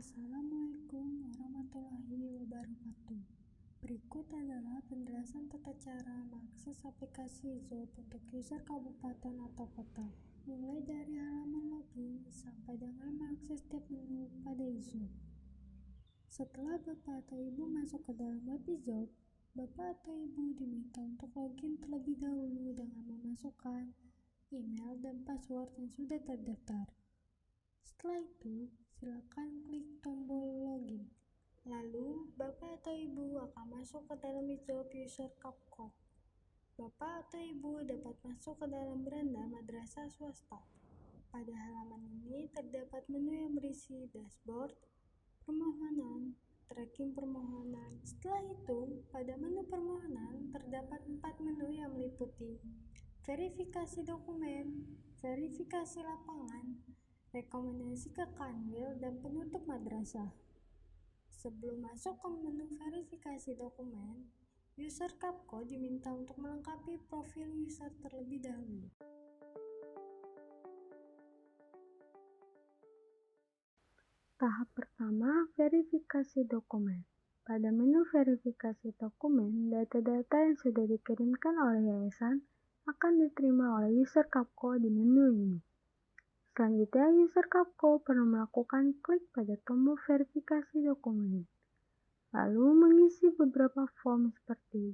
Assalamualaikum warahmatullahi wabarakatuh. Berikut adalah penjelasan tata cara mengakses aplikasi Zoom untuk user kabupaten atau kota, mulai dari halaman login sampai dengan mengakses tab menu pada Zoom. Setelah Bapak atau Ibu masuk ke dalam web Zoom, Bapak atau Ibu diminta untuk login terlebih dahulu dengan memasukkan email dan password yang sudah terdaftar. Setelah itu, silakan klik tombol login. Lalu, Bapak atau Ibu akan masuk ke dalam Zoom user CAPCO. Bapak atau Ibu dapat masuk ke dalam beranda madrasah swasta. Pada halaman ini terdapat menu yang berisi dashboard, permohonan, tracking permohonan. Setelah itu, pada menu permohonan terdapat 4 menu yang meliputi verifikasi dokumen, verifikasi lapangan, rekomendasi ke Kanwil, dan penutup madrasah. Sebelum masuk ke menu verifikasi dokumen, user CAPCO diminta untuk melengkapi profil user terlebih dahulu. Tahap pertama, verifikasi dokumen. Pada menu verifikasi dokumen, data-data yang sudah dikirimkan oleh yayasan akan diterima oleh user CAPCO di menu ini. Selanjutnya, user CAPCO perlu melakukan klik pada tombol verifikasi dokumen, lalu mengisi beberapa form seperti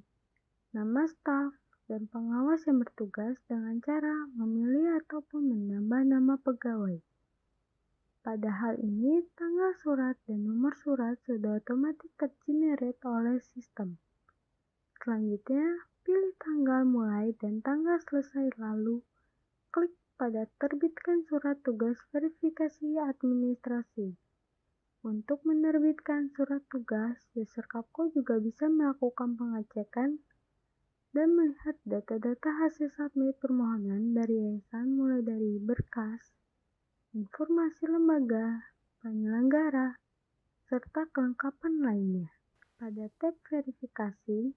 nama staf dan pengawas yang bertugas dengan cara memilih ataupun menambah nama pegawai. Pada hal ini, tanggal surat dan nomor surat sudah otomatis tergenerate oleh sistem. Selanjutnya, pilih tanggal mulai dan tanggal selesai, lalu klik pada terbitkan surat tugas verifikasi administrasi. Untuk menerbitkan surat tugas, user CAPCO juga bisa melakukan pengecekan dan melihat data-data hasil submit permohonan dari yayasan mulai dari berkas, informasi lembaga, penyelenggara, serta kelengkapan lainnya. Pada tab verifikasi,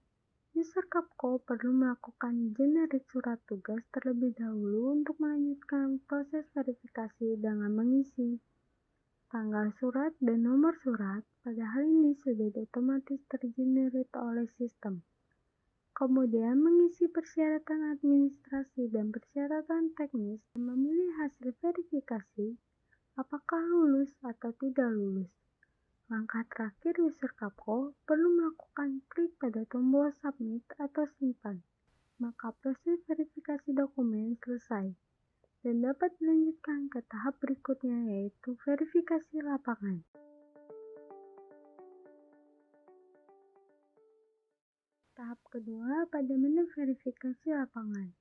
user CAPCO perlu melakukan generate surat tugas terlebih dahulu untuk melanjutkan proses verifikasi dengan mengisi tanggal surat dan nomor surat. Pada hal ini sudah otomatis tergenerate oleh sistem. Kemudian mengisi persyaratan administrasi dan persyaratan teknis dan memilih hasil verifikasi apakah lulus atau tidak lulus. Langkah terakhir, user CAPCO perlu melakukan klik pada tombol submit atau simpan. Maka proses verifikasi dokumen selesai dan dapat dilanjutkan ke tahap berikutnya, yaitu verifikasi lapangan. Tahap kedua pada menu verifikasi lapangan.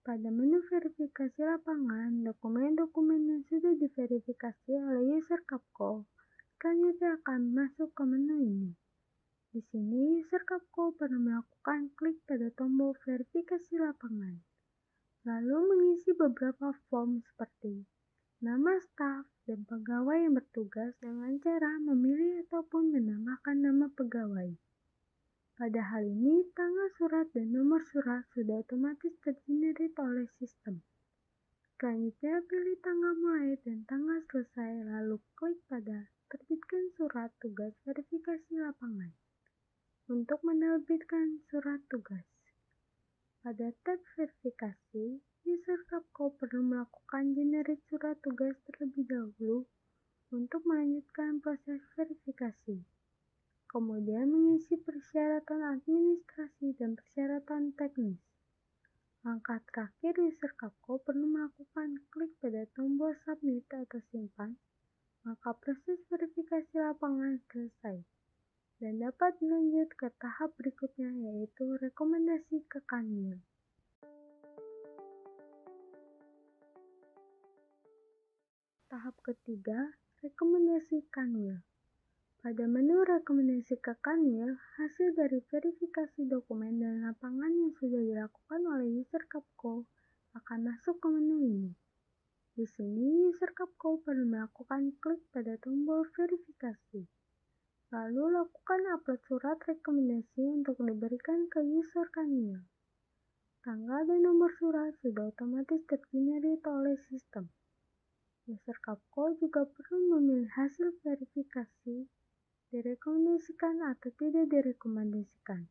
Pada menu verifikasi lapangan, dokumen-dokumen yang sudah diverifikasi oleh user CAPCO selanjutnya akan masuk ke menu ini. Di sini, user CAPCO perlu melakukan klik pada tombol verifikasi lapangan, lalu mengisi beberapa form seperti nama staf dan pegawai yang bertugas dengan cara memilih ataupun menambahkan nama pegawai. Pada hal ini, tanggal surat dan nomor surat sudah otomatis tergenerate oleh sistem. Selanjutnya, pilih tanggal mulai dan tanggal selesai, lalu klik pada terbitkan surat tugas verifikasi lapangan. Untuk menerbitkan surat tugas, pada tab verifikasi, user CAPCO perlu melakukan generate surat tugas terlebih dahulu untuk melanjutkan proses verifikasi. Kemudian mengisi persyaratan administrasi dan persyaratan teknis. Langkah terakhir, user CAPCO perlu melakukan klik pada tombol submit atau simpan, maka proses verifikasi lapangan selesai dan dapat lanjut ke tahap berikutnya, yaitu rekomendasi ke Kanwil. Tahap ketiga, rekomendasi Kanwil. Pada menu rekomendasi ke Kanwil, hasil dari verifikasi dokumen dan lapangan yang sudah dilakukan oleh user CAPCO akan masuk ke menu ini. Di sini, user CAPCO perlu melakukan klik pada tombol verifikasi. Lalu lakukan upload surat rekomendasi untuk diberikan ke user Kanwil. Tanggal dan nomor surat sudah otomatis tergenerate oleh sistem. User Kapko juga perlu memilih hasil verifikasi direkomendasikan atau tidak direkomendasikan.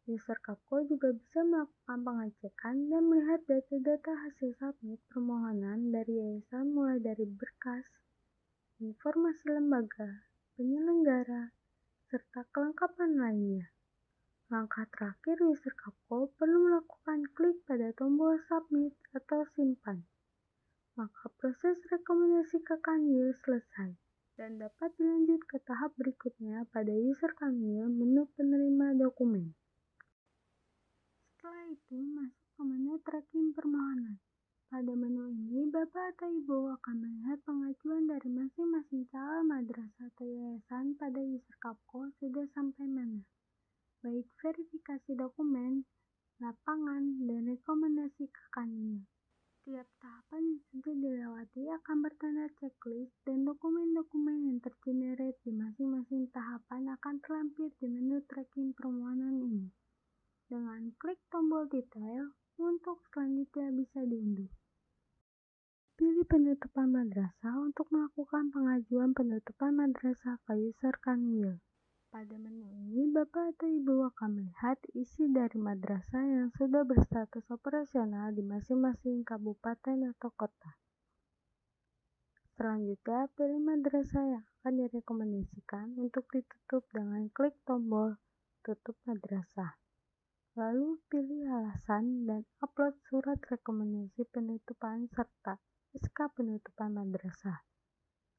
User Kapko juga bisa melakukan pengecekan dan melihat data-data hasil submit permohonan dari yayasan mulai dari berkas, informasi lembaga, penyelenggara, serta kelengkapan lainnya. Langkah terakhir, user Kapko perlu melakukan klik pada tombol submit atau simpan. Maka proses rekomendasi ke Kanwil selesai dan dapat dilanjut ke tahap berikutnya pada user Kanwil menu penerima dokumen. Setelah itu, masuk ke menu tracking permohonan. Pada menu ini, Bapak atau Ibu akan melihat pengajuan dari masing-masing calon madrasah atau yayasan pada user Kapko sudah sampai mana, baik verifikasi dokumen, lapangan, dan rekomendasi ke Kanwil. Tiap tahapan yang sudah dilewati akan bertanda checklist dan dokumen-dokumen yang tergenerate di masing-masing tahapan akan terlampir di menu tracking permohonan ini. Dengan klik tombol detail, untuk selanjutnya bisa diunduh. Pilih penutupan madrasah untuk melakukan pengajuan penutupan madrasah ke user Kanwil. Pada menu ini, Bapak atau Ibu akan melihat isi dari madrasah yang sudah berstatus operasional di masing-masing kabupaten atau kota. Selanjutnya, pilih madrasah yang akan direkomendasikan untuk ditutup dengan klik tombol tutup madrasah. Lalu pilih alasan dan upload surat rekomendasi penutupan serta SK penutupan madrasah.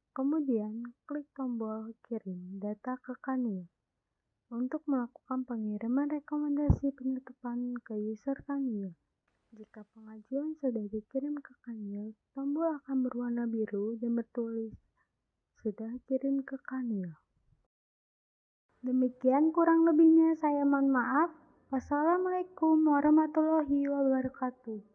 Kemudian, klik tombol kirim data ke Kanwil. Untuk melakukan pengiriman rekomendasi penutupan ke user Kanwil. Jika pengajuan sudah dikirim ke Kanwil, tombol akan berwarna biru dan bertulis "Sudah kirim ke Kanwil". Demikian kurang lebihnya, saya mohon maaf. Wassalamualaikum warahmatullahi wabarakatuh.